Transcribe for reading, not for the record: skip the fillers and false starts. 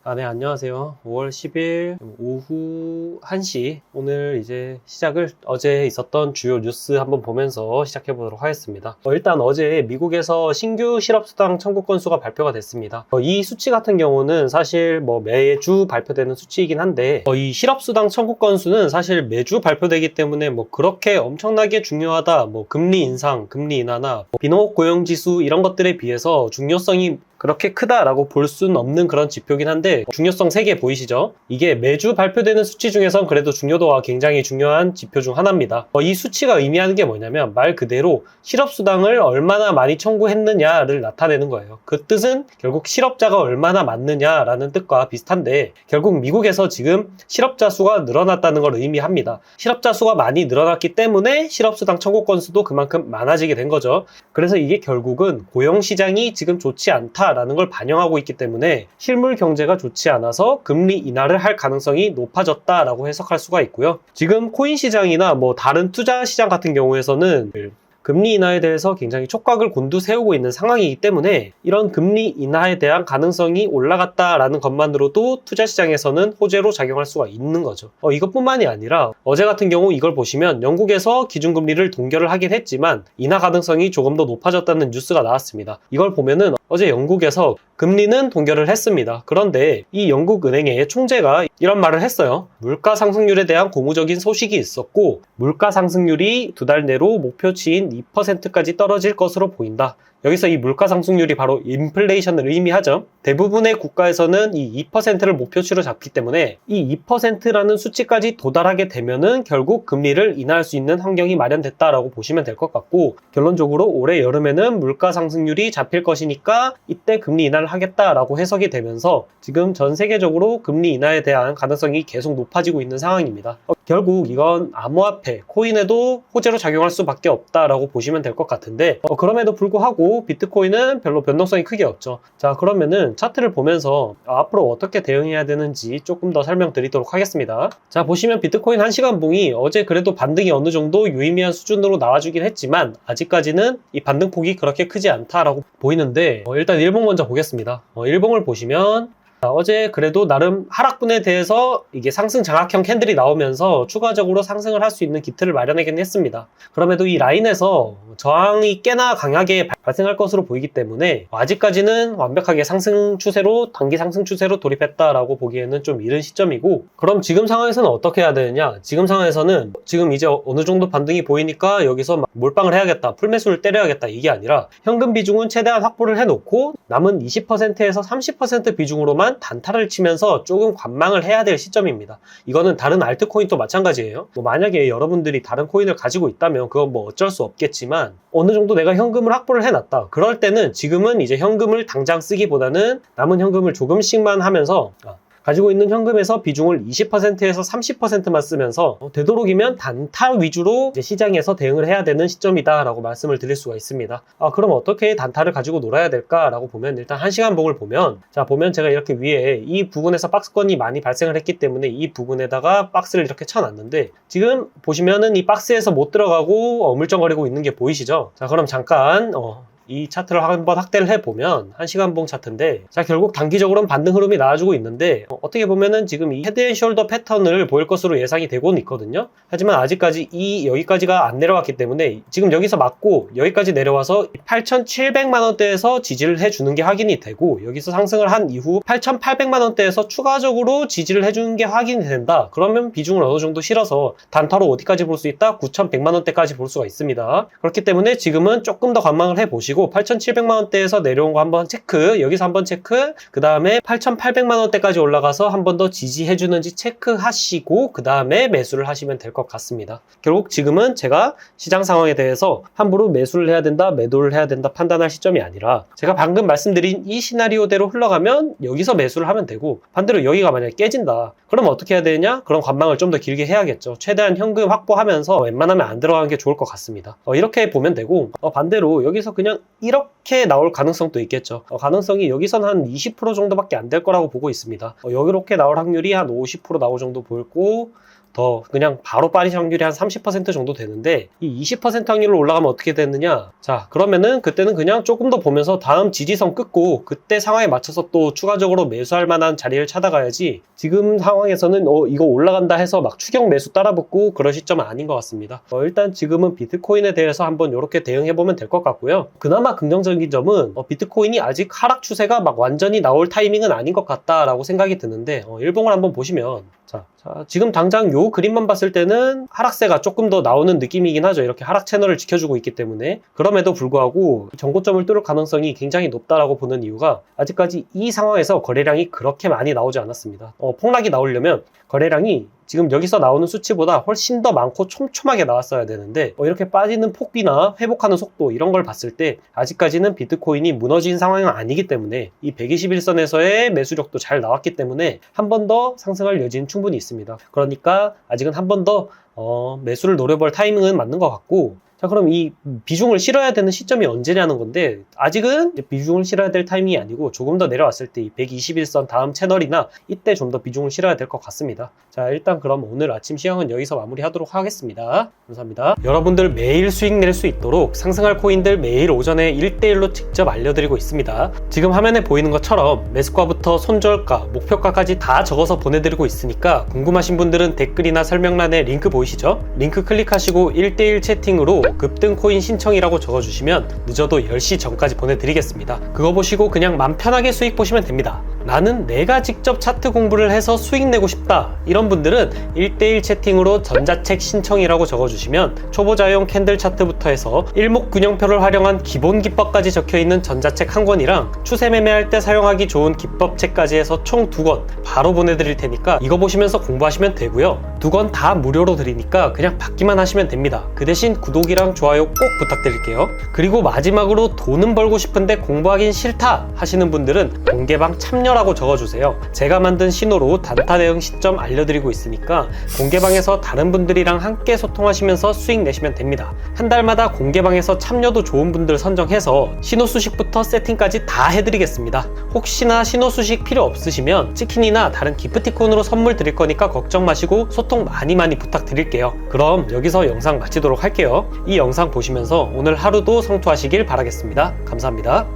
네, 안녕하세요. 5월 10일 오후 1시. 오늘 이제 시작을 어제 있었던 주요 뉴스 한번 보면서 시작해 보도록 하겠습니다. 일단 어제 미국에서 신규 실업수당 청구 건수가 발표가 됐습니다. 이 수치 같은 경우는 사실 매주 발표되는 수치이긴 한데, 이 실업수당 청구 건수는 사실 매주 발표되기 때문에 그렇게 엄청나게 중요하다, 금리 인상, 금리 인하나 비농업 고용 지수 이런 것들에 비해서 중요성이 그렇게 크다라고 볼 수는 없는 그런 지표긴 한데, 중요성 3개 보이시죠? 이게 매주 발표되는 수치 중에선 그래도 중요도가 굉장히 중요한 지표 중 하나입니다. 이 수치가 의미하는 게 뭐냐면 말 그대로 실업수당을 얼마나 많이 청구했느냐를 나타내는 거예요. 그 뜻은 결국 실업자가 얼마나 많느냐라는 뜻과 비슷한데, 결국 미국에서 지금 실업자 수가 늘어났다는 걸 의미합니다. 실업자 수가 많이 늘어났기 때문에 실업수당 청구 건수도 그만큼 많아지게 된 거죠. 그래서 이게 결국은 고용시장이 지금 좋지 않다 라는 걸 반영하고 있기 때문에 실물 경제가 좋지 않아서 금리 인하를 할 가능성이 높아졌다라고 해석할 수가 있고요. 지금 코인 시장이나 다른 투자 시장 같은 경우에서는 금리 인하에 대해서 굉장히 촉각을 곤두세우고 있는 상황이기 때문에 이런 금리 인하에 대한 가능성이 올라갔다라는 것만으로도 투자 시장에서는 호재로 작용할 수가 있는 거죠. 이것뿐만이 아니라 어제 같은 경우 이걸 보시면 영국에서 기준금리를 동결을 하긴 했지만 인하 가능성이 조금 더 높아졌다는 뉴스가 나왔습니다. 이걸 보면은 어제 영국에서 금리는 동결을 했습니다. 그런데 이 영국은행의 총재가 이런 말을 했어요. 물가 상승률에 대한 고무적인 소식이 있었고, 물가 상승률이 2달 내로 목표치인 2%까지 떨어질 것으로 보인다. 여기서 이 물가 상승률이 바로 인플레이션을 의미하죠. 대부분의 국가에서는 이 2%를 목표치로 잡기 때문에 이 2%라는 수치까지 도달하게 되면은 결국 금리를 인하할 수 있는 환경이 마련됐다라고 보시면 될 것 같고, 결론적으로 올해 여름에는 물가 상승률이 잡힐 것이니까 이때 금리 인하를 하겠다라고 해석이 되면서 지금 전 세계적으로 금리 인하에 대한 가능성이 계속 높아지고 있는 상황입니다. 결국 이건 암호화폐, 코인에도 호재로 작용할 수밖에 없다라고 보시면 될 것 같은데, 그럼에도 불구하고 비트코인은 별로 변동성이 크게 없죠. 자, 그러면은 차트를 보면서 앞으로 어떻게 대응해야 되는지 조금 더 설명드리도록 하겠습니다. 자, 보시면 비트코인 1시간 봉이 어제 그래도 반등이 어느 정도 유의미한 수준으로 나와주긴 했지만 아직까지는 이 반등폭이 그렇게 크지 않다라고 보이는데, 일단 일봉 먼저 보겠습니다. 일봉을 보시면 어제 그래도 나름 하락분에 대해서 이게 상승 장악형 캔들이 나오면서 추가적으로 상승을 할 수 있는 기틀을 마련하긴 했습니다. 그럼에도 이 라인에서 저항이 꽤나 강하게 발생할 것으로 보이기 때문에 아직까지는 완벽하게 상승 추세로, 단기 상승 추세로 돌입했다라고 보기에는 좀 이른 시점이고, 그럼 지금 상황에서는 어떻게 해야 되느냐? 지금 상황에서는 지금 이제 어느 정도 반등이 보이니까 여기서 막 몰빵을 해야겠다, 풀매수를 때려야겠다 이게 아니라 현금 비중은 최대한 확보를 해놓고 남은 20%에서 30% 비중으로만 단타를 치면서 조금 관망을 해야 될 시점입니다. 이거는 다른 알트코인도 마찬가지예요. 만약에 여러분들이 다른 코인을 가지고 있다면 그건 어쩔 수 없겠지만 어느 정도 내가 현금을 확보를 해놨다. 그럴 때는 지금은 이제 현금을 당장 쓰기보다는 남은 현금을 조금씩만 하면서 가지고 있는 현금에서 비중을 20%에서 30%만 쓰면서 되도록이면 단타 위주로 이제 시장에서 대응을 해야 되는 시점이다 라고 말씀을 드릴 수가 있습니다. 그럼 어떻게 단타를 가지고 놀아야 될까 라고 보면, 일단 1시간 봉을 보면, 자 보면 제가 이렇게 위에 이 부분에서 박스권이 많이 발생을 했기 때문에 이 부분에다가 박스를 이렇게 쳐놨는데, 지금 보시면은 이 박스에서 못 들어가고 어물쩡거리고 있는 게 보이시죠? 자, 그럼 잠깐 이 차트를 한번 확대를 해보면 1시간 봉 차트인데, 자 결국 단기적으로는 반등 흐름이 나와주고 있는데 어떻게 보면은 지금 이 헤드앤숄더 패턴을 보일 것으로 예상이 되고는 있거든요. 하지만 아직까지 여기까지가 안 내려왔기 때문에 지금 여기서 맞고 여기까지 내려와서 8,700만 원대에서 지지를 해주는 게 확인이 되고, 여기서 상승을 한 이후 8,800만 원대에서 추가적으로 지지를 해주는 게 확인이 된다. 그러면 비중을 어느 정도 실어서 단타로 어디까지 볼 수 있다? 9,100만 원대까지 볼 수가 있습니다. 그렇기 때문에 지금은 조금 더 관망을 해보시고 8,700만 원대에서 내려온 거 한번 체크, 여기서 한번 체크, 그 다음에 8,800만 원대까지 올라가서 한 번 더 지지해주는지 체크하시고 그 다음에 매수를 하시면 될 것 같습니다. 결국 지금은 제가 시장 상황에 대해서 함부로 매수를 해야 된다, 매도를 해야 된다 판단할 시점이 아니라, 제가 방금 말씀드린 이 시나리오대로 흘러가면 여기서 매수를 하면 되고, 반대로 여기가 만약에 깨진다, 그럼 어떻게 해야 되냐? 그럼 관망을 좀 더 길게 해야겠죠. 최대한 현금 확보하면서 웬만하면 안 들어가는 게 좋을 것 같습니다. 이렇게 보면 되고, 반대로 여기서 그냥 이렇게 나올 가능성도 있겠죠. 가능성이 여기선 한 20% 정도밖에 안 될 거라고 보고 있습니다. 이렇게 나올 확률이 한 50% 나올 정도 보이고, 더 그냥 바로 빠질 확률이 한 30% 정도 되는데, 이 20% 확률로 올라가면 어떻게 되느냐. 자, 그러면은 그때는 그냥 조금 더 보면서 다음 지지선 끊고 그때 상황에 맞춰서 또 추가적으로 매수할 만한 자리를 찾아가야지, 지금 상황에서는 이거 올라간다 해서 막 추격 매수 따라붙고 그럴 시점은 아닌 것 같습니다. 일단 지금은 비트코인에 대해서 한번 이렇게 대응해보면 될 것 같고요. 그나마 긍정적인 점은 비트코인이 아직 하락 추세가 막 완전히 나올 타이밍은 아닌 것 같다라고 생각이 드는데, 일봉을 한번 보시면, 자, 지금 당장 요 그림만 봤을 때는 하락세가 조금 더 나오는 느낌이긴 하죠. 이렇게 하락 채널을 지켜주고 있기 때문에. 그럼에도 불구하고 전고점을 뚫을 가능성이 굉장히 높다라고 보는 이유가, 아직까지 이 상황에서 거래량이 그렇게 많이 나오지 않았습니다. 폭락이 나오려면 거래량이 지금 여기서 나오는 수치보다 훨씬 더 많고 촘촘하게 나왔어야 되는데, 이렇게 빠지는 폭비나 회복하는 속도 이런 걸 봤을 때 아직까지는 비트코인이 무너진 상황은 아니기 때문에, 이 121선에서의 매수력도 잘 나왔기 때문에 한 번 더 상승할 여지는 충분히 있습니다. 그러니까 아직은 한 번 더 매수를 노려볼 타이밍은 맞는 것 같고, 자, 그럼 이 비중을 실어야 되는 시점이 언제냐는 건데, 아직은 비중을 실어야 될 타이밍이 아니고 조금 더 내려왔을 때 이 121선 다음 채널이나 이때 좀 더 비중을 실어야 될 것 같습니다. 자, 일단 그럼 오늘 아침 시황은 여기서 마무리하도록 하겠습니다. 감사합니다. 여러분들 매일 수익 낼 수 있도록 상승할 코인들 매일 오전에 1대1로 직접 알려드리고 있습니다. 지금 화면에 보이는 것처럼 매수가부터 손절가, 목표가까지 다 적어서 보내드리고 있으니까, 궁금하신 분들은 댓글이나 설명란에 링크 보이시죠? 링크 클릭하시고 1대1 채팅으로 급등 코인 신청이라고 적어주시면 늦어도 10시 전까지 보내드리겠습니다. 그거 보시고 그냥 맘 편하게 수익 보시면 됩니다. 나는 내가 직접 차트 공부를 해서 수익 내고 싶다, 이런 분들은 1대1 채팅으로 전자책 신청이라고 적어주시면 초보자용 캔들 차트부터 해서 일목균형표를 활용한 기본 기법까지 적혀있는 전자책 한 권이랑 추세 매매할 때 사용하기 좋은 기법책까지 해서 총 2권 바로 보내드릴 테니까 이거 보시면서 공부하시면 되고요. 2권 다 무료로 드리니까 그냥 받기만 하시면 됩니다. 그 대신 구독이랑 좋아요 꼭 부탁드릴게요. 그리고 마지막으로 돈은 벌고 싶은데 공부하긴 싫다 하시는 분들은 공개방 참여라고 적어주세요. 제가 만든 신호로 단타 대응 시점 알려드리고 있으니까 공개방에서 다른 분들이랑 함께 소통하시면서 수익 내시면 됩니다. 한 달마다 공개방에서 참여도 좋은 분들 선정해서 신호 수식부터 세팅까지 다 해드리겠습니다. 혹시나 신호 수식 필요 없으시면 치킨이나 다른 기프티콘으로 선물 드릴 거니까 걱정 마시고 소통 많이 부탁드릴게요. 그럼 여기서 영상 마치도록 할게요. 이 영상 보시면서 오늘 하루도 성투하시길 바라겠습니다. 감사합니다.